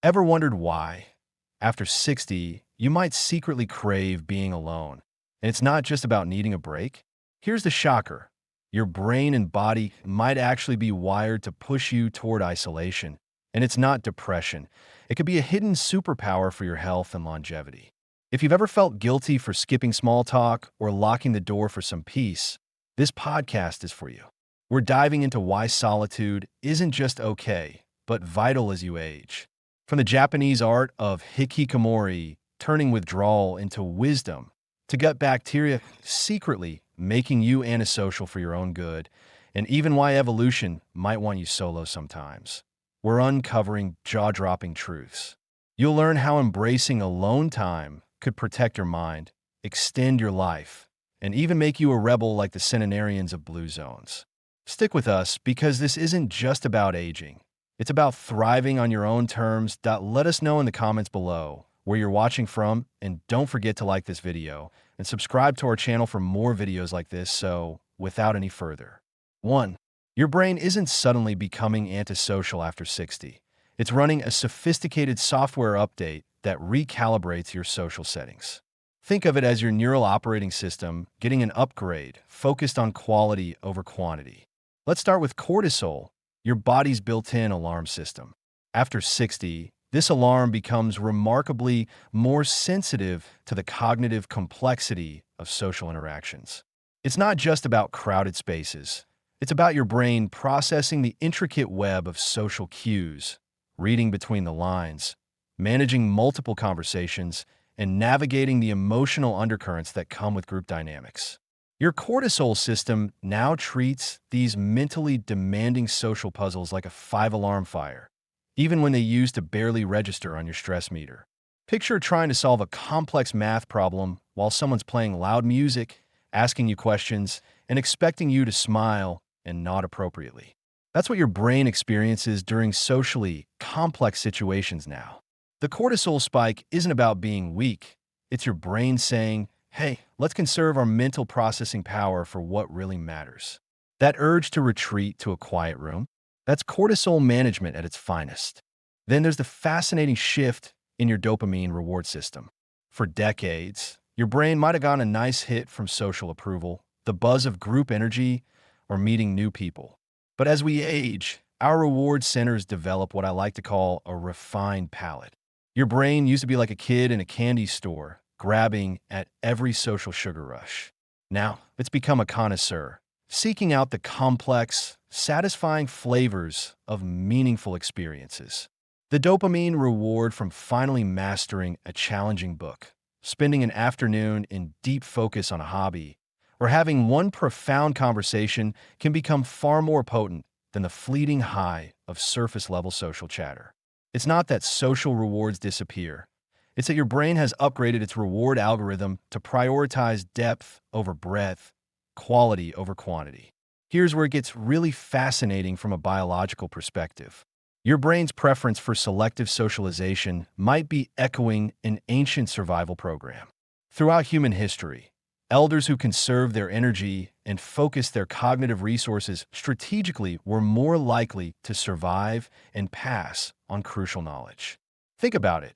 Ever wondered why, after 60, you might secretly crave being alone? And it's not just about needing a break. Here's the shocker. Your brain and body might actually be wired to push you toward isolation. And it's not depression. It could be a hidden superpower for your health and longevity. If you've ever felt guilty for skipping small talk or locking the door for some peace, this podcast is for you. We're diving into why solitude isn't just okay, but vital as you age. From the Japanese art of Hikikomori, turning withdrawal into wisdom, to gut bacteria secretly making you antisocial for your own good, and even why evolution might want you solo sometimes. We're uncovering jaw-dropping truths. You'll learn how embracing alone time could protect your mind, extend your life, and even make you a rebel like the centenarians of blue zones. Stick with us because this isn't just about aging. It's about thriving on your own terms. Let us know in the comments below where you're watching from, and don't forget to like this video and subscribe to our channel for more videos like this. So, without any further. 1. Your brain isn't suddenly becoming antisocial after 60. It's running a sophisticated software update that recalibrates your social settings. Think of it as your neural operating system getting an upgrade focused on quality over quantity. Let's start with cortisol, your body's built-in alarm system. After 60, this alarm becomes remarkably more sensitive to the cognitive complexity of social interactions. It's not just about crowded spaces. It's about your brain processing the intricate web of social cues, reading between the lines, managing multiple conversations, and navigating the emotional undercurrents that come with group dynamics. Your cortisol system now treats these mentally demanding social puzzles like a 5-alarm fire, even when they used to barely register on your stress meter. Picture trying to solve a complex math problem while someone's playing loud music, asking you questions, and expecting you to smile and nod appropriately. That's what your brain experiences during socially complex situations now. The cortisol spike isn't about being weak. It's your brain saying, hey, let's conserve our mental processing power for what really matters. That urge to retreat to a quiet room, that's cortisol management at its finest. Then there's the fascinating shift in your dopamine reward system. For decades, your brain might have gotten a nice hit from social approval, the buzz of group energy, or meeting new people. But as we age, our reward centers develop what I like to call a refined palate. Your brain used to be like a kid in a candy store, grabbing at every social sugar rush. Now, it's become a connoisseur, seeking out the complex, satisfying flavors of meaningful experiences. The dopamine reward from finally mastering a challenging book, spending an afternoon in deep focus on a hobby, or having one profound conversation can become far more potent than the fleeting high of surface-level social chatter. It's not that social rewards disappear. It's that your brain has upgraded its reward algorithm to prioritize depth over breadth, quality over quantity. Here's where it gets really fascinating from a biological perspective. Your brain's preference for selective socialization might be echoing an ancient survival program. Throughout human history, elders who conserved their energy and focused their cognitive resources strategically were more likely to survive and pass on crucial knowledge. Think about it.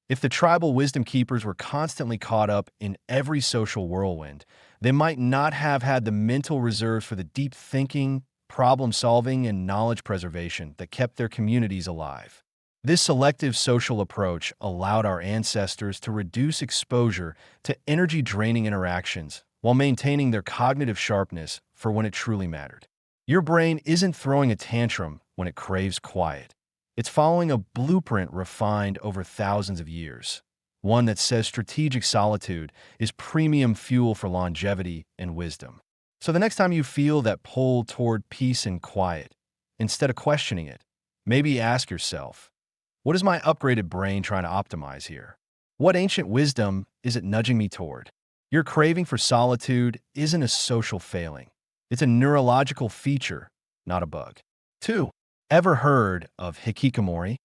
If the tribal wisdom keepers were constantly caught up in every social whirlwind, they might not have had the mental reserves for the deep thinking, problem-solving, and knowledge preservation that kept their communities alive. This selective social approach allowed our ancestors to reduce exposure to energy-draining interactions while maintaining their cognitive sharpness for when it truly mattered. Your brain isn't throwing a tantrum when it craves quiet. It's following a blueprint refined over thousands of years, one that says strategic solitude is premium fuel for longevity and wisdom. So the next time you feel that pull toward peace and quiet, instead of questioning it, maybe ask yourself, what is my upgraded brain trying to optimize here? What ancient wisdom is it nudging me toward? Your craving for solitude isn't a social failing. It's a neurological feature, not a bug. 2. Ever heard of Hikikomori?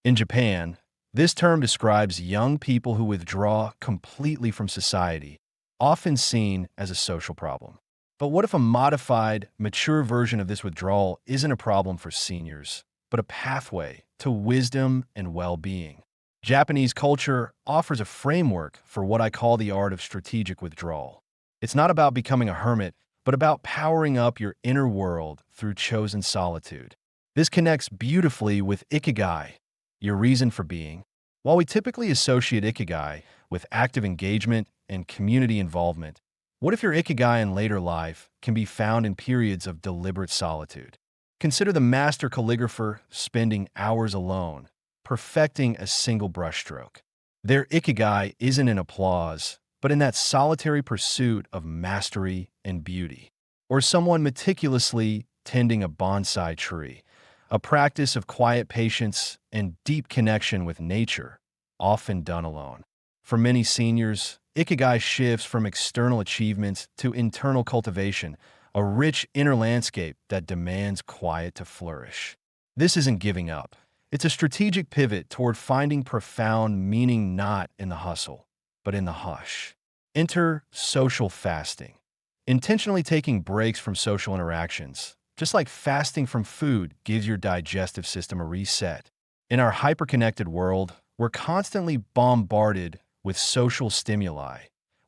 In Japan, this term describes young people who withdraw completely from society, often seen as a social problem. But what if a modified, mature version of this withdrawal isn't a problem for seniors, but a pathway to wisdom and well-being. Japanese culture offers a framework for what I call the art of strategic withdrawal. It's not about becoming a hermit, but about powering up your inner world through chosen solitude. This connects beautifully with ikigai, your reason for being. While we typically associate ikigai with active engagement and community involvement, what if your ikigai in later life can be found in periods of deliberate solitude? Consider the master calligrapher spending hours alone, perfecting a single brushstroke. Their ikigai isn't in applause, but in that solitary pursuit of mastery and beauty. Or someone meticulously tending a bonsai tree, a practice of quiet patience and deep connection with nature, often done alone. For many seniors, ikigai shifts from external achievements to internal cultivation, a rich inner landscape that demands quiet to flourish. This isn't giving up. It's a strategic pivot toward finding profound meaning not in the hustle, but in the hush. Enter social fasting. Intentionally taking breaks from social interactions, just like fasting from food gives your digestive system a reset. In our hyperconnected world, we're constantly bombarded with social stimuli,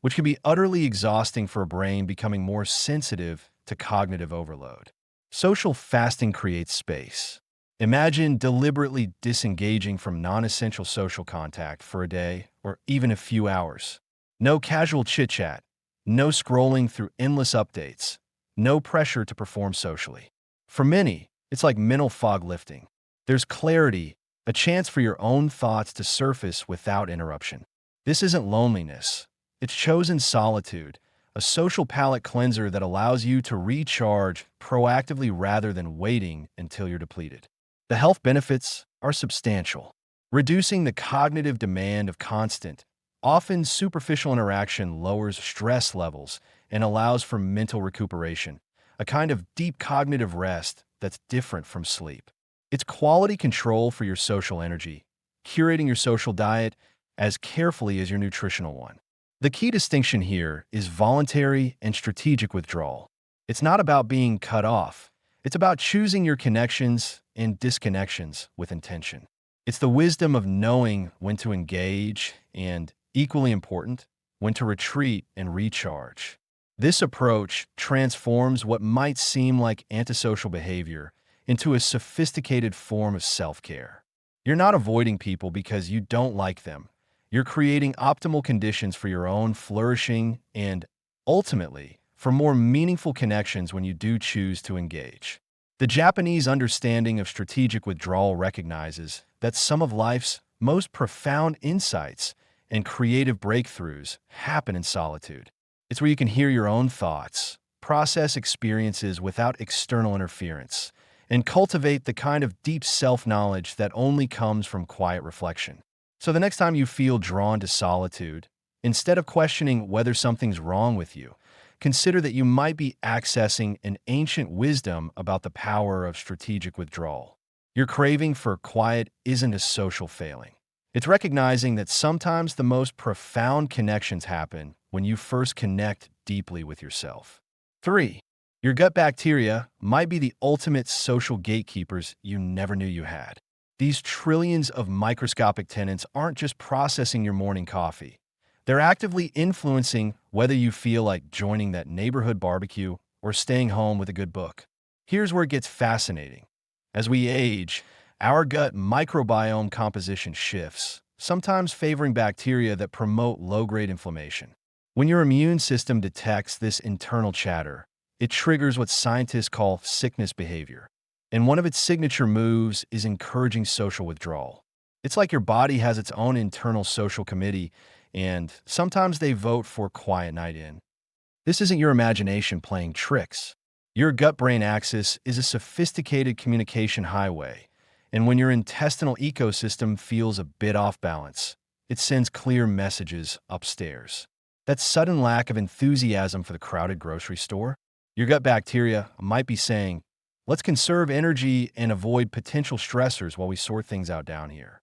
which can be utterly exhausting for a brain becoming more sensitive to cognitive overload. Social fasting creates space. Imagine deliberately disengaging from non-essential social contact for a day or even a few hours. No casual chit-chat, no scrolling through endless updates, no pressure to perform socially. For many, it's like mental fog lifting. There's clarity, a chance for your own thoughts to surface without interruption. This isn't loneliness. It's chosen solitude, a social palate cleanser that allows you to recharge proactively rather than waiting until you're depleted. The health benefits are substantial, reducing the cognitive demand of constant, often superficial interaction lowers stress levels and allows for mental recuperation, a kind of deep cognitive rest that's different from sleep. It's quality control for your social energy, curating your social diet as carefully as your nutritional one. The key distinction here is voluntary and strategic withdrawal. It's not about being cut off. It's about choosing your connections and disconnections with intention. It's the wisdom of knowing when to engage and, equally important, when to retreat and recharge. This approach transforms what might seem like antisocial behavior into a sophisticated form of self-care. You're not avoiding people because you don't like them. You're creating optimal conditions for your own flourishing and, ultimately, for more meaningful connections when you do choose to engage. The Japanese understanding of strategic withdrawal recognizes that some of life's most profound insights and creative breakthroughs happen in solitude. It's where you can hear your own thoughts, process experiences without external interference, and cultivate the kind of deep self-knowledge that only comes from quiet reflection. So the next time you feel drawn to solitude, instead of questioning whether something's wrong with you, consider that you might be accessing an ancient wisdom about the power of strategic withdrawal. Your craving for quiet isn't a social failing. It's recognizing that sometimes the most profound connections happen when you first connect deeply with yourself. 3. Your gut bacteria might be the ultimate social gatekeepers you never knew you had. These trillions of microscopic tenants aren't just processing your morning coffee. They're actively influencing whether you feel like joining that neighborhood barbecue or staying home with a good book. Here's where it gets fascinating. As we age, our gut microbiome composition shifts, sometimes favoring bacteria that promote low-grade inflammation. When your immune system detects this internal chatter, it triggers what scientists call sickness behavior. And one of its signature moves is encouraging social withdrawal. It's like your body has its own internal social committee, and sometimes they vote for quiet night in. This isn't your imagination playing tricks. Your gut-brain axis is a sophisticated communication highway, and when your intestinal ecosystem feels a bit off balance, it sends clear messages upstairs. That sudden lack of enthusiasm for the crowded grocery store, your gut bacteria might be saying, let's conserve energy and avoid potential stressors while we sort things out down here.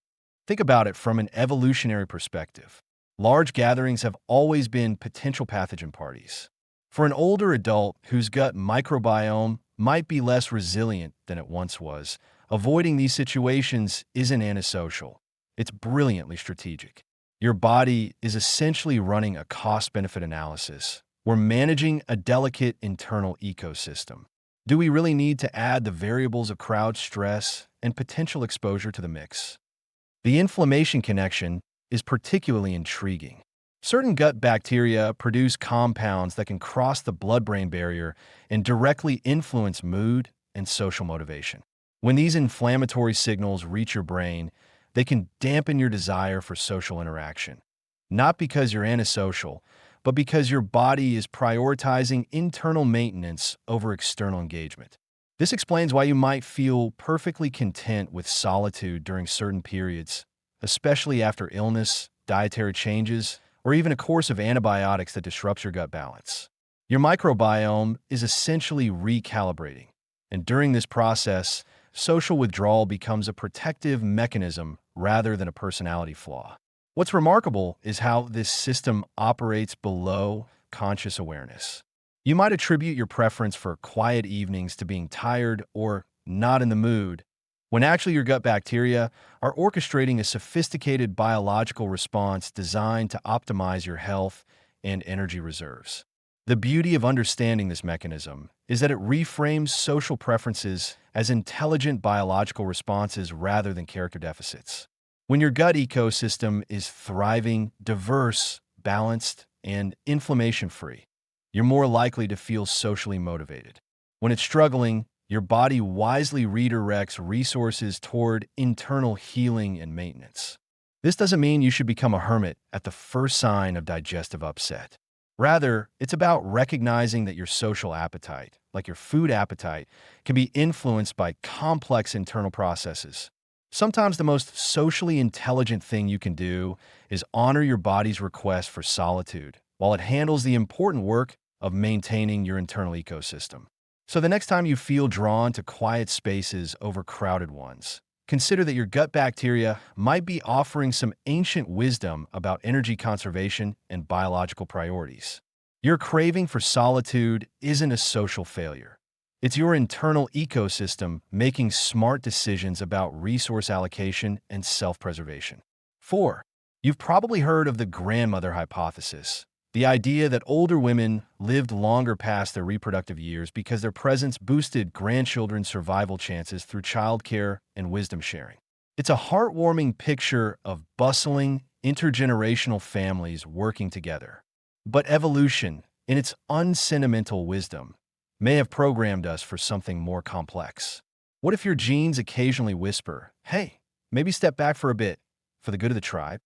Think about it from an evolutionary perspective. Large gatherings have always been potential pathogen parties. For an older adult whose gut microbiome might be less resilient than it once was, Avoiding these situations isn't antisocial. It's brilliantly strategic. Your body is essentially running a cost-benefit analysis. We're managing a delicate internal ecosystem. Do we really need to add the variables of crowd stress and potential exposure to the mix? The inflammation connection is particularly intriguing. Certain gut bacteria produce compounds that can cross the blood-brain barrier and directly influence mood and social motivation. When these inflammatory signals reach your brain, they can dampen your desire for social interaction. Not because you're antisocial, but because your body is prioritizing internal maintenance over external engagement. This explains why you might feel perfectly content with solitude during certain periods, especially after illness, dietary changes, or even a course of antibiotics that disrupts your gut balance. Your microbiome is essentially recalibrating, and during this process, social withdrawal becomes a protective mechanism rather than a personality flaw. What's remarkable is how this system operates below conscious awareness. You might attribute your preference for quiet evenings to being tired or not in the mood, when actually your gut bacteria are orchestrating a sophisticated biological response designed to optimize your health and energy reserves. The beauty of understanding this mechanism is that it reframes social preferences as intelligent biological responses rather than character deficits. When your gut ecosystem is thriving, diverse, balanced, and inflammation-free, you're more likely to feel socially motivated. When it's struggling, your body wisely redirects resources toward internal healing and maintenance. This doesn't mean you should become a hermit at the first sign of digestive upset. Rather, it's about recognizing that your social appetite, like your food appetite, can be influenced by complex internal processes. Sometimes the most socially intelligent thing you can do is honor your body's request for solitude while it handles the important work of maintaining your internal ecosystem. So the next time you feel drawn to quiet spaces over crowded ones, consider that your gut bacteria might be offering some ancient wisdom about energy conservation and biological priorities. Your craving for solitude isn't a social failure. It's your internal ecosystem making smart decisions about resource allocation and self-preservation. 4. You've probably heard of the grandmother hypothesis, the idea that older women lived longer past their reproductive years because their presence boosted grandchildren's survival chances through childcare and wisdom sharing. It's a heartwarming picture of bustling, intergenerational families working together. But evolution, in its unsentimental wisdom, may have programmed us for something more complex. What if your genes occasionally whisper, "Hey, maybe step back for a bit, for the good of the tribe"?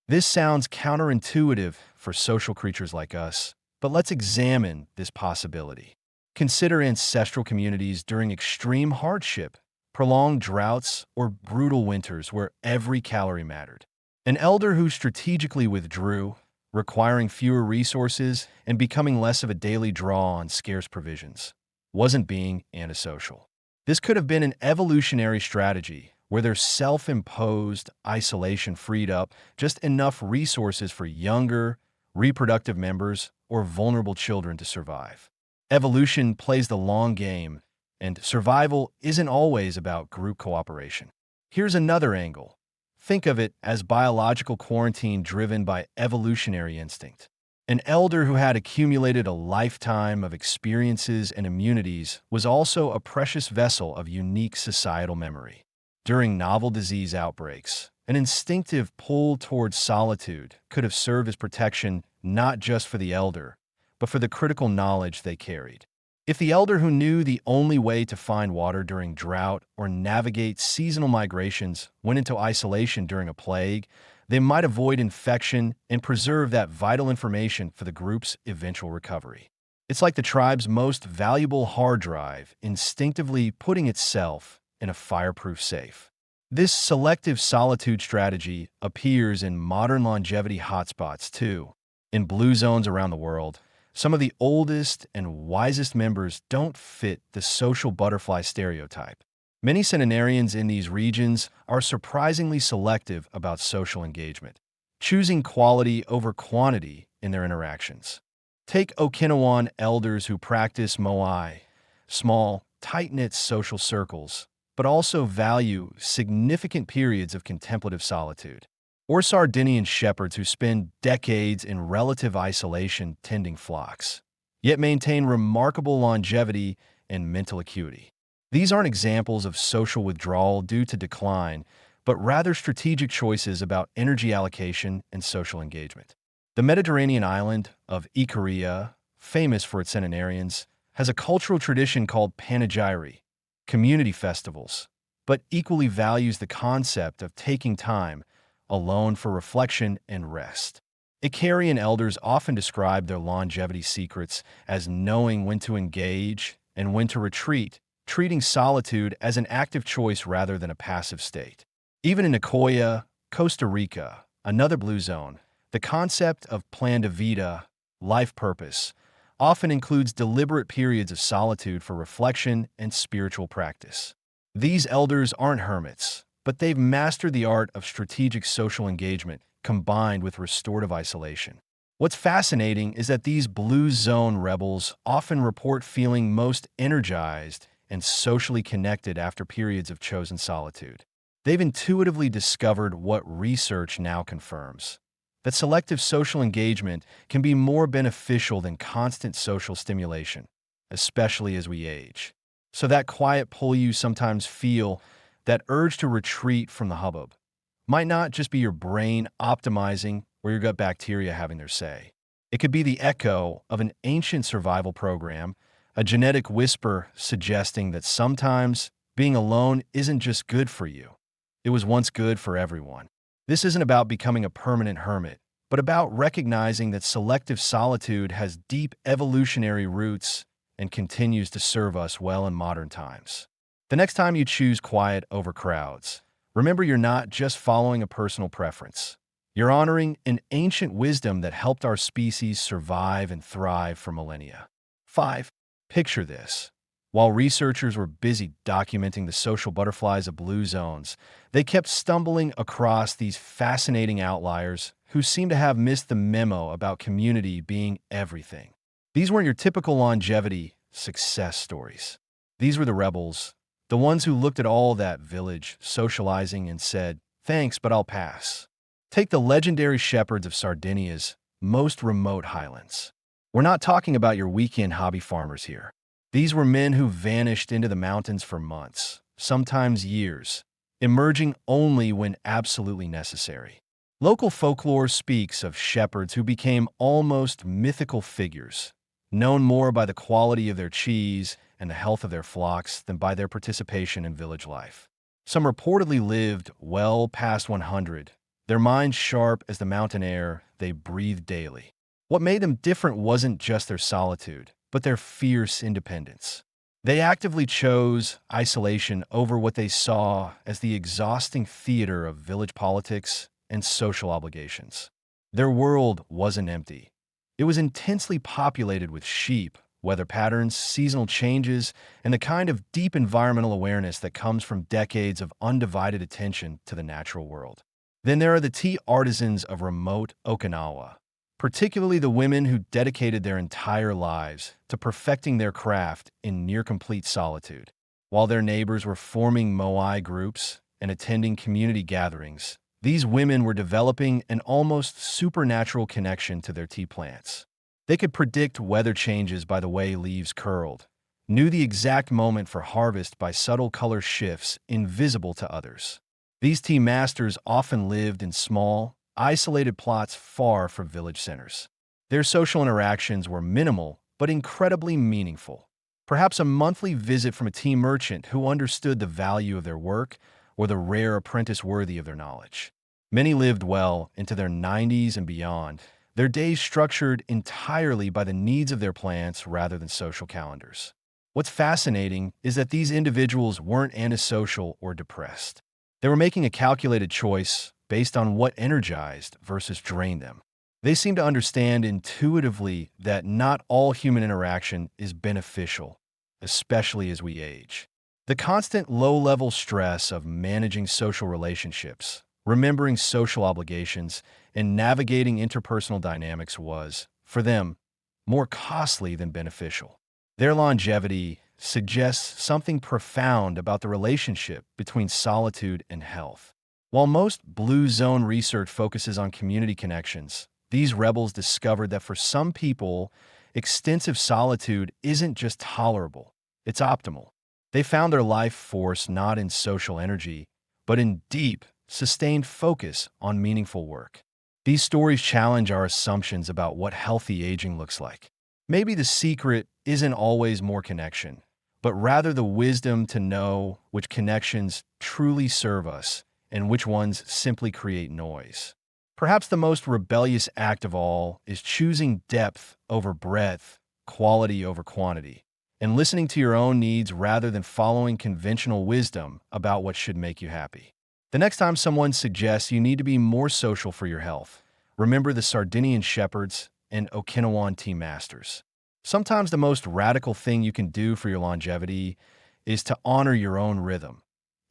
This sounds counterintuitive for social creatures like us, but let's examine this possibility. Consider ancestral communities during extreme hardship, prolonged droughts, or brutal winters where every calorie mattered. An elder who strategically withdrew, requiring fewer resources and becoming less of a daily draw on scarce provisions, wasn't being antisocial. This could have been an evolutionary strategy where their self-imposed isolation freed up just enough resources for younger, reproductive members or vulnerable children to survive. Evolution plays the long game, and survival isn't always about group cooperation. Here's another angle. Think of it as biological quarantine driven by evolutionary instinct. An elder who had accumulated a lifetime of experiences and immunities was also a precious vessel of unique societal memory. During novel disease outbreaks, an instinctive pull towards solitude could have served as protection not just for the elder, but for the critical knowledge they carried. If the elder who knew the only way to find water during drought or navigate seasonal migrations went into isolation during a plague, they might avoid infection and preserve that vital information for the group's eventual recovery. It's like the tribe's most valuable hard drive instinctively putting itself in a fireproof safe. This selective solitude strategy appears in modern longevity hotspots too. In blue zones around the world, some of the oldest and wisest members don't fit the social butterfly stereotype. Many centenarians in these regions are surprisingly selective about social engagement, choosing quality over quantity in their interactions. Take Okinawan elders who practice moai, small, tight-knit social circles, but also value significant periods of contemplative solitude. Or Sardinian shepherds who spend decades in relative isolation tending flocks, yet maintain remarkable longevity and mental acuity. These aren't examples of social withdrawal due to decline, but rather strategic choices about energy allocation and social engagement. The Mediterranean island of Ikaria, famous for its centenarians, has a cultural tradition called panegyri, community festivals, but equally values the concept of taking time alone for reflection and rest. Icarian elders often describe their longevity secrets as knowing when to engage and when to retreat, treating solitude as an active choice rather than a passive state. Even in Nicoya, Costa Rica, another blue zone, the concept of plan de vida, life purpose, often includes deliberate periods of solitude for reflection and spiritual practice. These elders aren't hermits, but they've mastered the art of strategic social engagement combined with restorative isolation. What's fascinating is that these blue zone rebels often report feeling most energized and socially connected after periods of chosen solitude. They've intuitively discovered what research now confirms: that selective social engagement can be more beneficial than constant social stimulation, especially as we age. So that quiet pull you sometimes feel, that urge to retreat from the hubbub, might not just be your brain optimizing or your gut bacteria having their say. It could be the echo of an ancient survival program, a genetic whisper suggesting that sometimes being alone isn't just good for you. It was once good for everyone. This isn't about becoming a permanent hermit, but about recognizing that selective solitude has deep evolutionary roots and continues to serve us well in modern times. The next time you choose quiet over crowds, remember you're not just following a personal preference. You're honoring an ancient wisdom that helped our species survive and thrive for millennia. 5. Picture this. While researchers were busy documenting the social butterflies of blue zones, they kept stumbling across these fascinating outliers who seemed to have missed the memo about community being everything. These weren't your typical longevity success stories. These were the rebels, the ones who looked at all that village socializing and said, "Thanks, but I'll pass." Take the legendary shepherds of Sardinia's most remote highlands. We're not talking about your weekend hobby farmers here. These were men who vanished into the mountains for months, sometimes years, emerging only when absolutely necessary. Local folklore speaks of shepherds who became almost mythical figures, known more by the quality of their cheese and the health of their flocks than by their participation in village life. Some reportedly lived well past 100, their minds sharp as the mountain air they breathed daily. What made them different wasn't just their solitude, but their fierce independence. They actively chose isolation over what they saw as the exhausting theater of village politics and social obligations. Their world wasn't empty. It was intensely populated with sheep, weather patterns, seasonal changes, and the kind of deep environmental awareness that comes from decades of undivided attention to the natural world. Then there are the tea artisans of remote Okinawa, particularly the women who dedicated their entire lives to perfecting their craft in near-complete solitude. While their neighbors were forming moai groups and attending community gatherings, these women were developing an almost supernatural connection to their tea plants. They could predict weather changes by the way leaves curled, knew the exact moment for harvest by subtle color shifts invisible to others. These tea masters often lived in small, isolated plots far from village centers. Their social interactions were minimal but incredibly meaningful. Perhaps a monthly visit from a tea merchant who understood the value of their work or the rare apprentice worthy of their knowledge. Many lived well into their 90s and beyond, their days structured entirely by the needs of their plants rather than social calendars. What's fascinating is that these individuals weren't antisocial or depressed. They were making a calculated choice based on what energized versus drained them. They seem to understand intuitively that not all human interaction is beneficial, especially as we age. The constant low-level stress of managing social relationships, remembering social obligations, and navigating interpersonal dynamics was, for them, more costly than beneficial. Their longevity suggests something profound about the relationship between solitude and health. While most Blue Zone research focuses on community connections, these rebels discovered that for some people, extensive solitude isn't just tolerable, it's optimal. They found their life force not in social energy, but in deep, sustained focus on meaningful work. These stories challenge our assumptions about what healthy aging looks like. Maybe the secret isn't always more connection, but rather the wisdom to know which connections truly serve us and which ones simply create noise. Perhaps the most rebellious act of all is choosing depth over breadth, quality over quantity, and listening to your own needs rather than following conventional wisdom about what should make you happy. The next time someone suggests you need to be more social for your health, remember the Sardinian shepherds and Okinawan tea masters. Sometimes the most radical thing you can do for your longevity is to honor your own rhythm,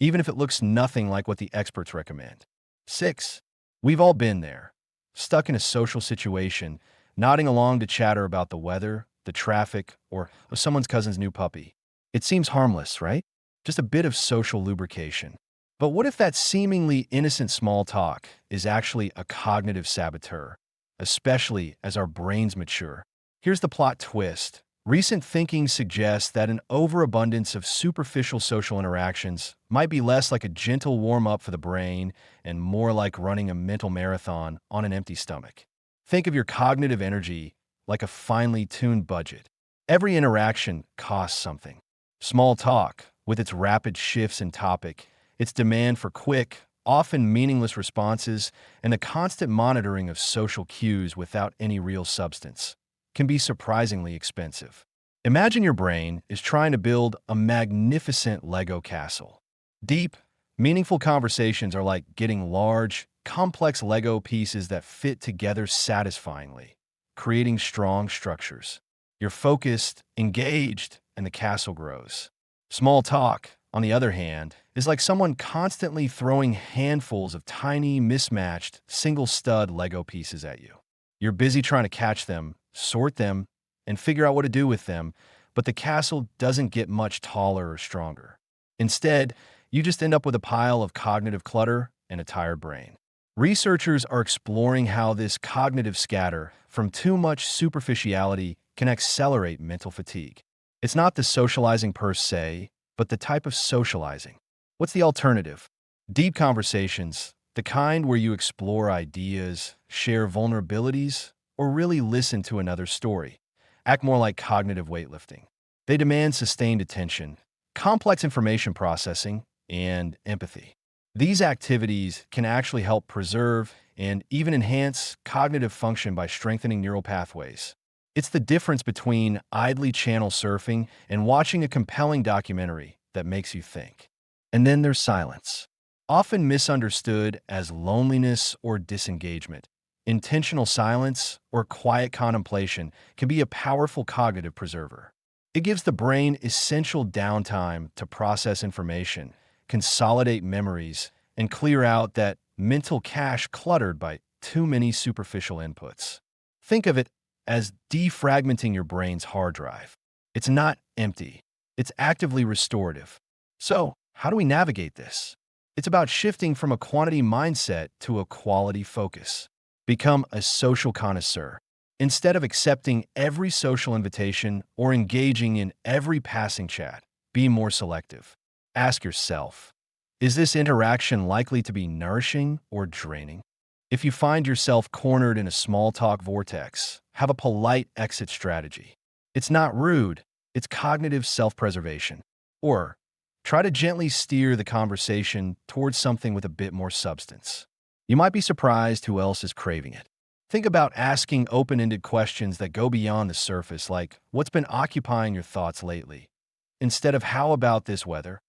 even if it looks nothing like what the experts recommend. 6. We've all been there, stuck in a social situation, nodding along to chatter about the weather, the traffic, or someone's cousin's new puppy. It seems harmless, right? Just a bit of social lubrication. But what if that seemingly innocent small talk is actually a cognitive saboteur, especially as our brains mature? Here's the plot twist. Recent thinking suggests that an overabundance of superficial social interactions might be less like a gentle warm-up for the brain and more like running a mental marathon on an empty stomach. Think of your cognitive energy like a finely tuned budget. Every interaction costs something. Small talk, with its rapid shifts in topic, its demand for quick, often meaningless responses, and the constant monitoring of social cues without any real substance, can be surprisingly expensive. Imagine your brain is trying to build a magnificent Lego castle. Deep, meaningful conversations are like getting large, complex Lego pieces that fit together satisfyingly, creating strong structures. You're focused, engaged, and the castle grows. Small talk, on the other hand, is like someone constantly throwing handfuls of tiny, mismatched, single-stud Lego pieces at you. You're busy trying to catch them, sort them, and figure out what to do with them, but the castle doesn't get much taller or stronger. Instead, you just end up with a pile of cognitive clutter and a tired brain. Researchers are exploring how this cognitive scatter from too much superficiality can accelerate mental fatigue. It's not the socializing per se, but the type of socializing. What's the alternative? Deep conversations, the kind where you explore ideas, share vulnerabilities, or really listen to another's story, act more like cognitive weightlifting. They demand sustained attention, complex information processing, and empathy. These activities can actually help preserve and even enhance cognitive function by strengthening neural pathways. It's the difference between idly channel surfing and watching a compelling documentary that makes you think. And then there's silence. Often misunderstood as loneliness or disengagement, intentional silence or quiet contemplation can be a powerful cognitive preserver. It gives the brain essential downtime to process information, consolidate memories, and clear out that mental cache cluttered by too many superficial inputs. Think of it as defragmenting your brain's hard drive. It's not empty. It's actively restorative. So, how do we navigate this? It's about shifting from a quantity mindset to a quality focus. Become a social connoisseur. Instead of accepting every social invitation or engaging in every passing chat, be more selective. Ask yourself, is this interaction likely to be nourishing or draining? If you find yourself cornered in a small talk vortex, have a polite exit strategy. It's not rude, it's cognitive self-preservation. Or try to gently steer the conversation towards something with a bit more substance. You might be surprised who else is craving it. Think about asking open-ended questions that go beyond the surface, like, what's been occupying your thoughts lately? Instead of, how about this weather?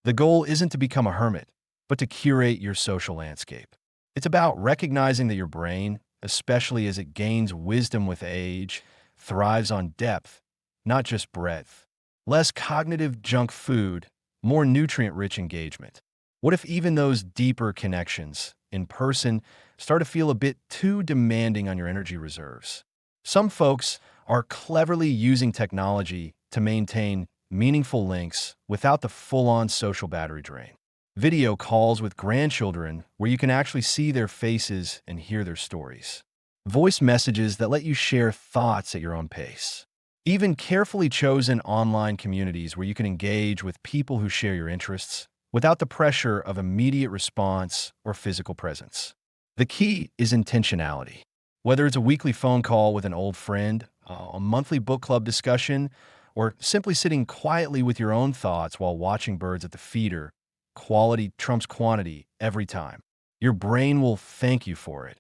The goal isn't to become a hermit, but to curate your social landscape. It's about recognizing that your brain, especially as it gains wisdom with age, thrives on depth, not just breadth. Less cognitive junk food, more nutrient-rich engagement. What if even those deeper connections, in person, start to feel a bit too demanding on your energy reserves? Some folks are cleverly using technology to maintain meaningful links without the full-on social battery drain. Video calls with grandchildren where you can actually see their faces and hear their stories. Voice messages that let you share thoughts at your own pace. Even carefully chosen online communities where you can engage with people who share your interests without the pressure of immediate response or physical presence. The key is intentionality. Whether it's a weekly phone call with an old friend, a monthly book club discussion, or simply sitting quietly with your own thoughts while watching birds at the feeder, quality trumps quantity every time. Your brain will thank you for it.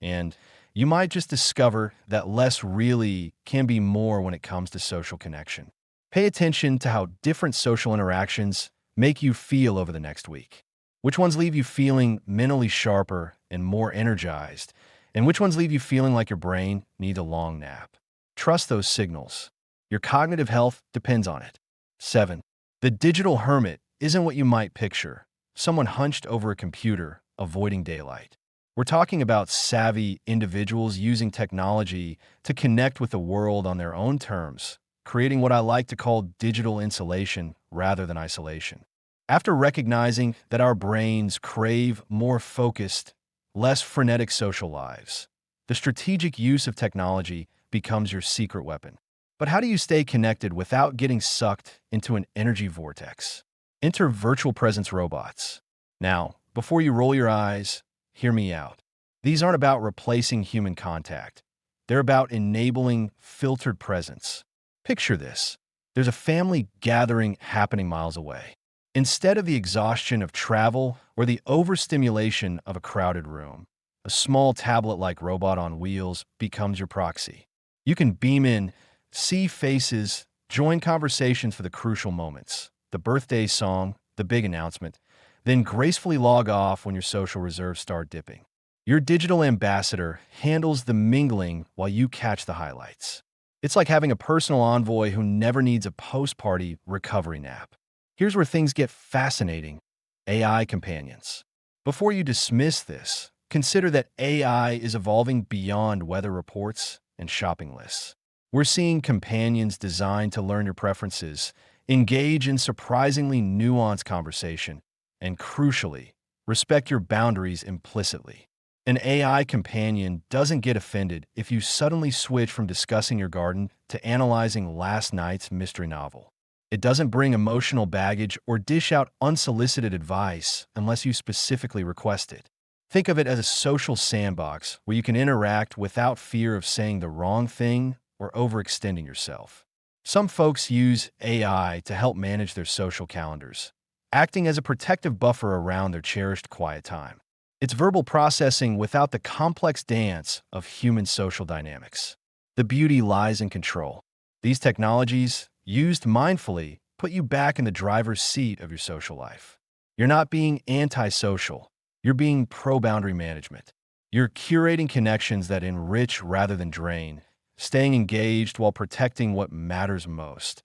And you might just discover that less really can be more when it comes to social connection. Pay attention to how different social interactions make you feel over the next week. Which ones leave you feeling mentally sharper and more energized, and which ones leave you feeling like your brain needs a long nap. Trust those signals. Your cognitive health depends on it. 7. The digital hermit isn't what you might picture, someone hunched over a computer, avoiding daylight. We're talking about savvy individuals using technology to connect with the world on their own terms, creating what I like to call digital insulation rather than isolation. After recognizing that our brains crave more focused, less frenetic social lives, the strategic use of technology becomes your secret weapon. But how do you stay connected without getting sucked into an energy vortex? Enter virtual presence robots. Now, before you roll your eyes, hear me out. These aren't about replacing human contact. They're about enabling filtered presence. Picture this. There's a family gathering happening miles away. Instead of the exhaustion of travel or the overstimulation of a crowded room, a small tablet-like robot on wheels becomes your proxy. You can beam in, see faces, join conversations for the crucial moments, the birthday song, the big announcement, then gracefully log off when your social reserves start dipping. Your digital ambassador handles the mingling while you catch the highlights. It's like having a personal envoy who never needs a post-party recovery nap. Here's where things get fascinating. AI companions. Before you dismiss this, consider that AI is evolving beyond weather reports and shopping lists. We're seeing companions designed to learn your preferences, engage in surprisingly nuanced conversation, and crucially, respect your boundaries implicitly. An AI companion doesn't get offended if you suddenly switch from discussing your garden to analyzing last night's mystery novel. It doesn't bring emotional baggage or dish out unsolicited advice unless you specifically request it. Think of it as a social sandbox where you can interact without fear of saying the wrong thing or overextending yourself. Some folks use AI to help manage their social calendars, acting as a protective buffer around their cherished quiet time. It's verbal processing without the complex dance of human social dynamics. The beauty lies in control. These technologies, used mindfully, put you back in the driver's seat of your social life. You're not being antisocial. You're being pro-boundary management. You're curating connections that enrich rather than drain, staying engaged while protecting what matters most,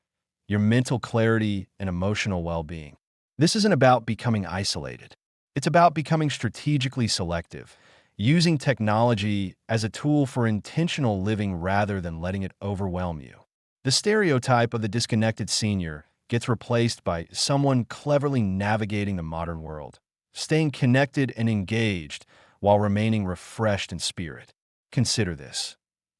your mental clarity and emotional well-being. This isn't about becoming isolated. It's about becoming strategically selective, using technology as a tool for intentional living rather than letting it overwhelm you. The stereotype of the disconnected senior gets replaced by someone cleverly navigating the modern world, staying connected and engaged while remaining refreshed in spirit. Consider this.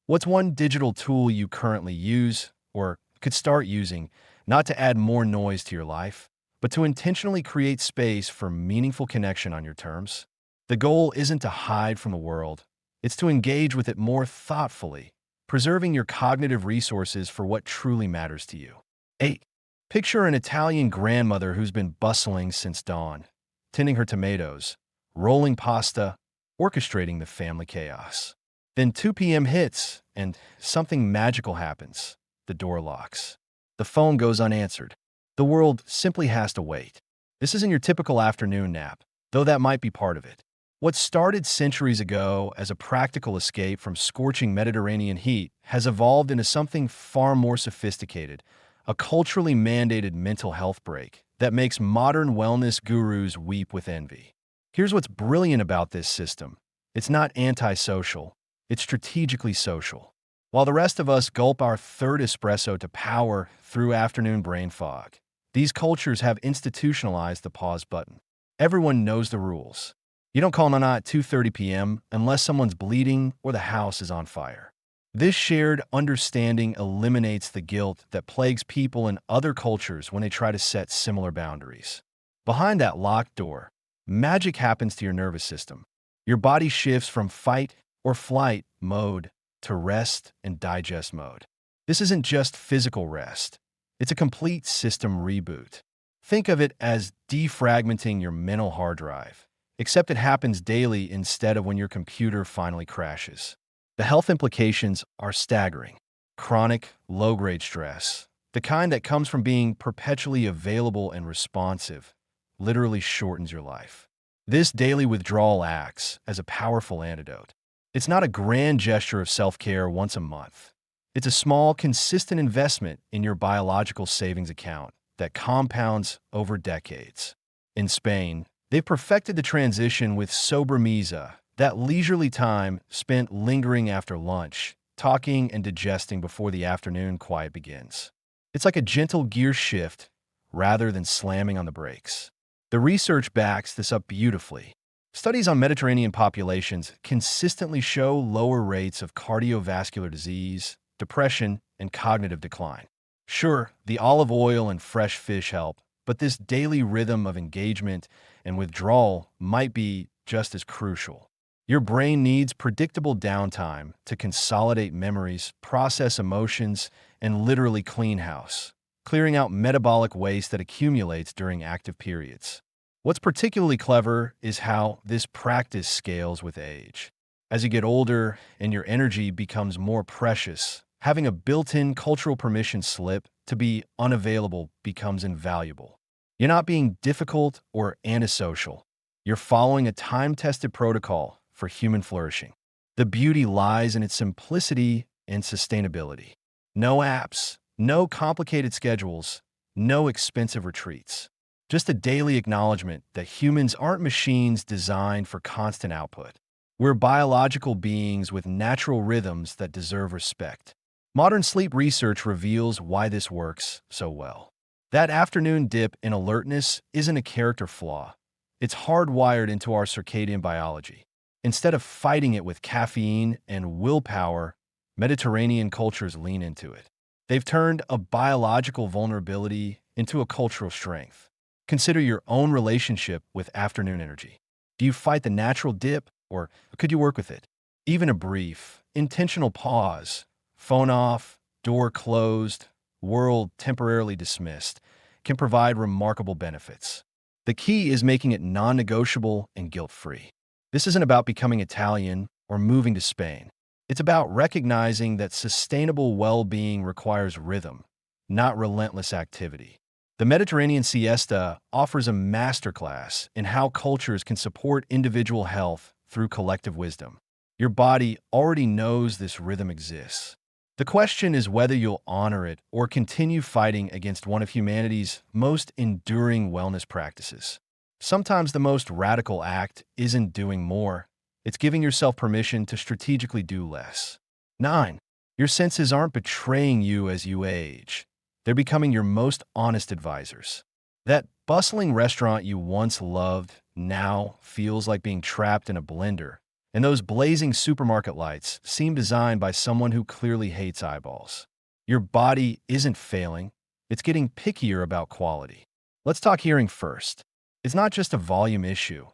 What's one digital tool you currently use or could start using, not to add more noise to your life, but to intentionally create space for meaningful connection on your terms? The goal isn't to hide from the world. It's to engage with it more thoughtfully, preserving your cognitive resources for what truly matters to you. 8. Picture an Italian grandmother who's been bustling since dawn, tending her tomatoes, rolling pasta, orchestrating the family chaos. Then 2 p.m. hits, and something magical happens. The door locks. The phone goes unanswered. The world simply has to wait. This isn't your typical afternoon nap, though that might be part of it. What started centuries ago as a practical escape from scorching Mediterranean heat has evolved into something far more sophisticated, a culturally mandated mental health break that makes modern wellness gurus weep with envy. Here's what's brilliant about this system. It's not antisocial, it's strategically social. while the rest of us gulp our third espresso to power through afternoon brain fog. These cultures have institutionalized the pause button. Everyone knows the rules. You don't call Nana at 2:30 p.m. unless someone's bleeding or the house is on fire. This shared understanding eliminates the guilt that plagues people in other cultures when they try to set similar boundaries. Behind that locked door, magic happens to your nervous system. Your body shifts from fight or flight mode to rest and digest mode. This isn't just physical rest. It's a complete system reboot. Think of it as defragmenting your mental hard drive, except it happens daily instead of when your computer finally crashes. The health implications are staggering. Chronic, low-grade stress, the kind that comes from being perpetually available and responsive, literally shortens your life. This daily withdrawal acts as a powerful antidote. It's not a grand gesture of self-care once a month. It's a small, consistent investment in your biological savings account that compounds over decades. In Spain, they've perfected the transition with sobremesa, that leisurely time spent lingering after lunch, talking and digesting before the afternoon quiet begins. It's like a gentle gear shift rather than slamming on the brakes. The research backs this up beautifully. Studies on Mediterranean populations consistently show lower rates of cardiovascular disease, depression, and cognitive decline. Sure, the olive oil and fresh fish help, but this daily rhythm of engagement and withdrawal might be just as crucial. Your brain needs predictable downtime to consolidate memories, process emotions, and literally clean house, clearing out metabolic waste that accumulates during active periods. What's particularly clever is how this practice scales with age. As you get older and your energy becomes more precious, having a built-in cultural permission slip to be unavailable becomes invaluable. You're not being difficult or antisocial. You're following a time-tested protocol for human flourishing. The beauty lies in its simplicity and sustainability. No apps, no complicated schedules, no expensive retreats. Just a daily acknowledgement that humans aren't machines designed for constant output. We're biological beings with natural rhythms that deserve respect. Modern sleep research reveals why this works so well. That afternoon dip in alertness isn't a character flaw. It's hardwired into our circadian biology. Instead of fighting it with caffeine and willpower, Mediterranean cultures lean into it. They've turned a biological vulnerability into a cultural strength. Consider your own relationship with afternoon energy. Do you fight the natural dip, or could you work with it? Even a brief, intentional pause, phone off, door closed, world temporarily dismissed, can provide remarkable benefits. The key is making it non-negotiable and guilt-free. This isn't about becoming Italian or moving to Spain. It's about recognizing that sustainable well-being requires rhythm, not relentless activity. The Mediterranean Siesta offers a masterclass in how cultures can support individual health through collective wisdom. Your body already knows this rhythm exists. The question is whether you'll honor it or continue fighting against one of humanity's most enduring wellness practices. Sometimes the most radical act isn't doing more. It's giving yourself permission to strategically do less. 9. Your senses aren't betraying you as you age. They're becoming your most honest advisors. That bustling restaurant you once loved now feels like being trapped in a blender, and those blazing supermarket lights seem designed by someone who clearly hates eyeballs. Your body isn't failing. It's getting pickier about quality. Let's talk hearing first. It's not just a volume issue.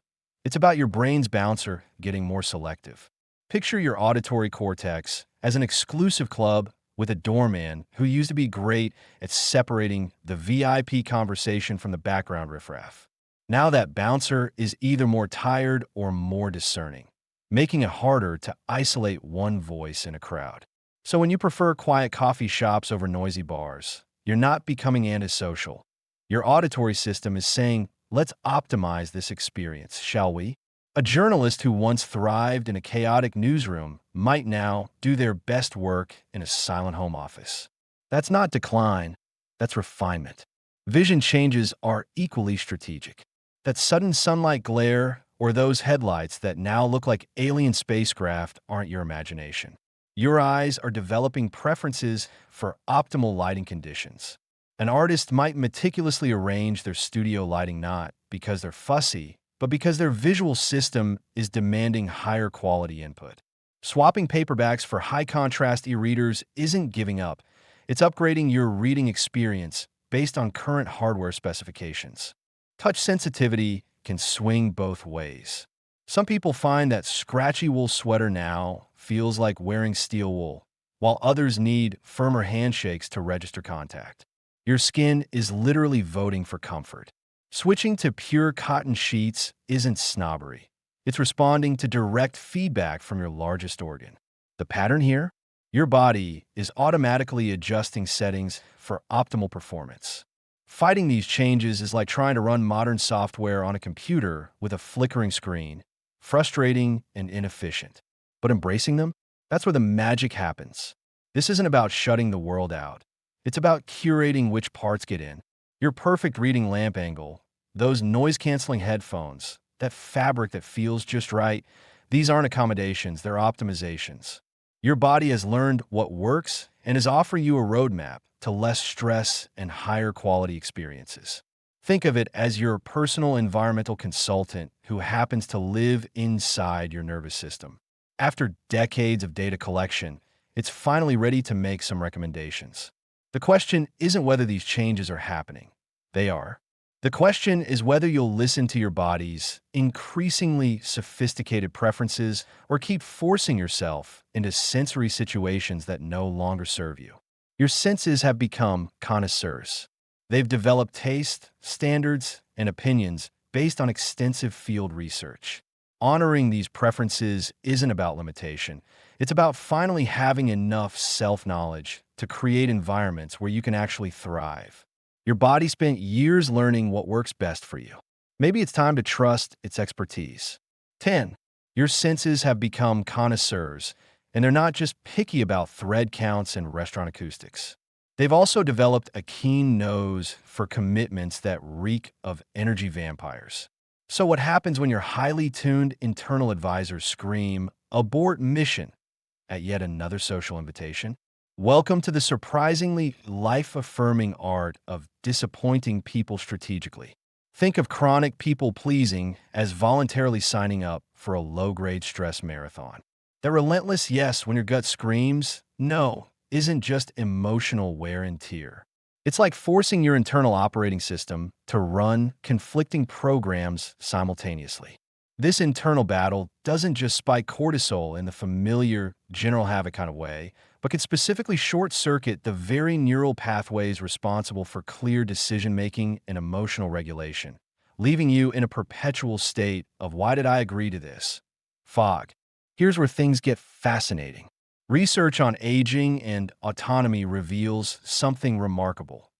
It's about your brain's bouncer getting more selective. Picture your auditory cortex as an exclusive club with a doorman who used to be great at separating the VIP conversation from the background riffraff. Now that bouncer is either more tired or more discerning, making it harder to isolate one voice in a crowd. So when you prefer quiet coffee shops over noisy bars, you're not becoming antisocial. Your auditory system is saying, let's optimize this experience, shall we? A journalist who once thrived in a chaotic newsroom might now do their best work in a silent home office. That's not decline, that's refinement. Vision changes are equally strategic. That sudden sunlight glare or those headlights that now look like alien spacecraft aren't your imagination. Your eyes are developing preferences for optimal lighting conditions. An artist might meticulously arrange their studio lighting not because they're fussy, but because their visual system is demanding higher quality input. Swapping paperbacks for high-contrast e-readers isn't giving up. It's upgrading your reading experience based on current hardware specifications. Touch sensitivity can swing both ways. Some people find that scratchy wool sweater now feels like wearing steel wool, while others need firmer handshakes to register contact. Your skin is literally voting for comfort. Switching to pure cotton sheets isn't snobbery. It's responding to direct feedback from your largest organ. The pattern here? Your body is automatically adjusting settings for optimal performance. Fighting these changes is like trying to run modern software on a computer with a flickering screen. Frustrating and inefficient. But embracing them? That's where the magic happens. This isn't about shutting the world out. It's about curating which parts get in. Your perfect reading lamp angle, those noise-canceling headphones, that fabric that feels just right, these aren't accommodations, they're optimizations. Your body has learned what works and is offering you a roadmap to less stress and higher quality experiences. Think of it as your personal environmental consultant who happens to live inside your nervous system. After decades of data collection, it's finally ready to make some recommendations. The question isn't whether these changes are happening. They are. The question is whether you'll listen to your body's increasingly sophisticated preferences or keep forcing yourself into sensory situations that no longer serve you. Your senses have become connoisseurs. They've developed taste, standards, and opinions based on extensive field research. Honoring these preferences isn't about limitation. It's about finally having enough self-knowledge to create environments where you can actually thrive. Your body spent years learning what works best for you. Maybe it's time to trust its expertise. 10. Your senses have become connoisseurs, and they're not just picky about thread counts and restaurant acoustics. They've also developed a keen nose for commitments that reek of energy vampires. So what happens when your highly tuned internal advisors scream, "Abort mission," at yet another social invitation? Welcome to the surprisingly life-affirming art of disappointing people strategically. Think of chronic people-pleasing as voluntarily signing up for a low-grade stress marathon. That relentless yes when your gut screams, "No," isn't just emotional wear and tear. It's like forcing your internal operating system to run conflicting programs simultaneously. This internal battle doesn't just spike cortisol in the familiar general habit kind of way, but can specifically short-circuit the very neural pathways responsible for clear decision-making and emotional regulation, leaving you in a perpetual state of "why did I agree to this?" fog. Here's where things get fascinating. Research on aging and autonomy reveals something remarkable.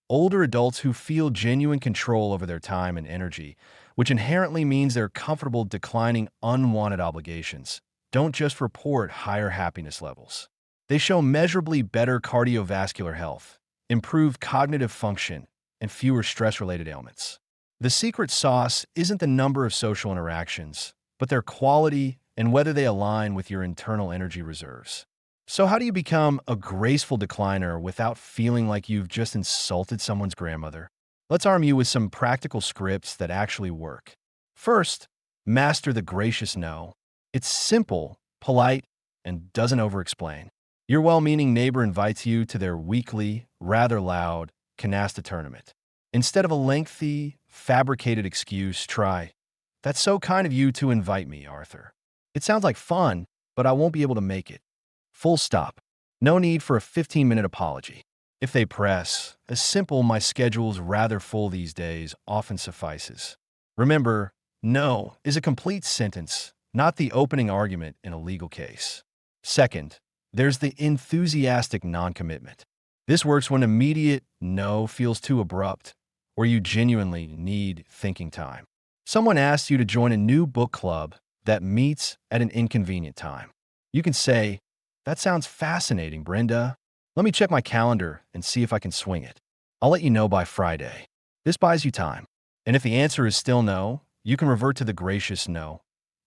Older adults who feel genuine control over their time and energy, which inherently means they're comfortable declining unwanted obligations, don't just report higher happiness levels. They show measurably better cardiovascular health, improved cognitive function, and fewer stress-related ailments. The secret sauce isn't the number of social interactions, but their quality and whether they align with your internal energy reserves. So how do you become a graceful decliner without feeling like you've just insulted someone's grandmother? Let's arm you with some practical scripts that actually work. First, master the gracious no. It's simple, polite, and doesn't over-explain. Your well-meaning neighbor invites you to their weekly, rather loud, canasta tournament. Instead of a lengthy, fabricated excuse, try, "That's so kind of you to invite me, Arthur. It sounds like fun, but I won't be able to make it." Full stop. No need for a 15-minute apology. If they press, a simple "my schedule's rather full these days" often suffices. Remember, no is a complete sentence, not the opening argument in a legal case. Second, there's the enthusiastic non-commitment. This works when immediate no feels too abrupt, or you genuinely need thinking time. Someone asks you to join a new book club that meets at an inconvenient time. You can say, "That sounds fascinating, Brenda. Let me check my calendar and see if I can swing it. I'll let you know by Friday." This buys you time. And if the answer is still no, you can revert to the gracious no.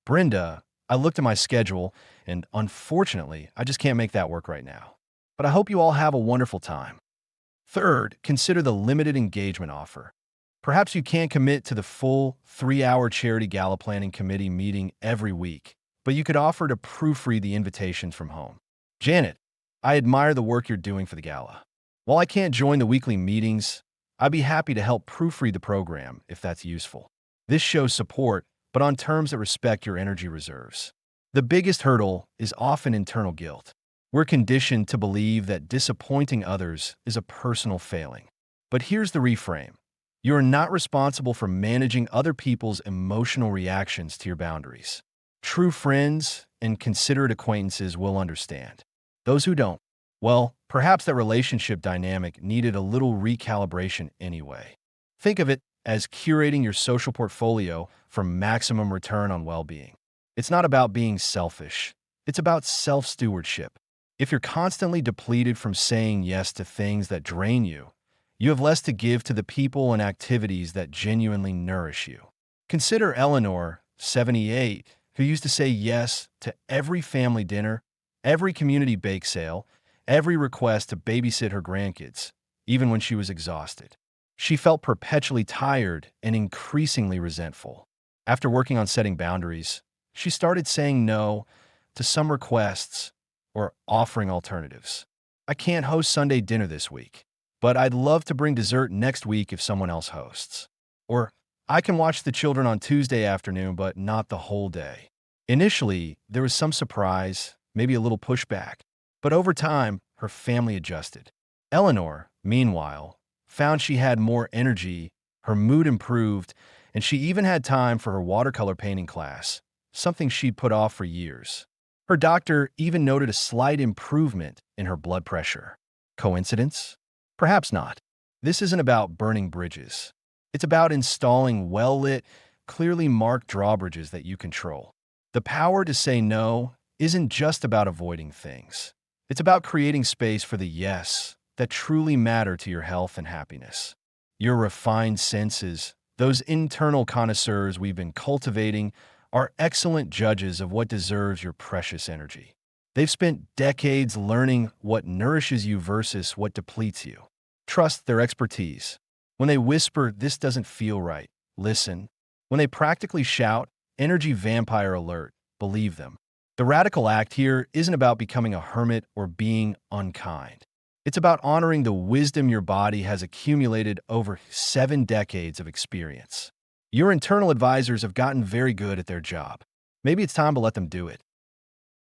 "Brenda, I looked at my schedule, and unfortunately, I just can't make that work right now. But I hope you all have a wonderful time. Third, consider the limited engagement offer. Perhaps you can't commit to the full 3-hour charity gala planning committee meeting every week, but you could offer to proofread the invitations from home. Janet, I admire the work you're doing for the gala. While I can't join the weekly meetings, I'd be happy to help proofread the program if that's useful. This shows support, but on terms that respect your energy reserves. The biggest hurdle is often internal guilt. We're conditioned to believe that disappointing others is a personal failing. But here's the reframe. You are not responsible for managing other people's emotional reactions to your boundaries. True friends and considerate acquaintances will understand. Those who don't, well, perhaps that relationship dynamic needed a little recalibration anyway. Think of it as curating your social portfolio for maximum return on well-being. It's not about being selfish. It's about self-stewardship. If you're constantly depleted from saying yes to things that drain you, you have less to give to the people and activities that genuinely nourish you. Consider Eleanor, 78, who used to say yes to every family dinner, every community bake sale, every request to babysit her grandkids, even when she was exhausted. She felt perpetually tired and increasingly resentful. After working on setting boundaries, she started saying no to some requests or offering alternatives. I can't host Sunday dinner this week, but I'd love to bring dessert next week if someone else hosts. Or I can watch the children on Tuesday afternoon, but not the whole day. Initially, there was some surprise, maybe a little pushback, but over time, her family adjusted. Eleanor, meanwhile, found she had more energy, her mood improved, and she even had time for her watercolor painting class, something she'd put off for years. Her doctor even noted a slight improvement in her blood pressure. Coincidence? Perhaps not. This isn't about burning bridges. It's about installing well-lit, clearly marked drawbridges that you control. The power to say no isn't just about avoiding things. It's about creating space for the yes that truly matter to your health and happiness. Your refined senses, those internal connoisseurs we've been cultivating, are excellent judges of what deserves your precious energy. They've spent decades learning what nourishes you versus what depletes you. Trust their expertise. When they whisper, "This doesn't feel right," listen. When they practically shout, "Energy vampire alert," believe them. The radical act here isn't about becoming a hermit or being unkind. It's about honoring the wisdom your body has accumulated over 7 decades of experience. Your internal advisors have gotten very good at their job. Maybe it's time to let them do it.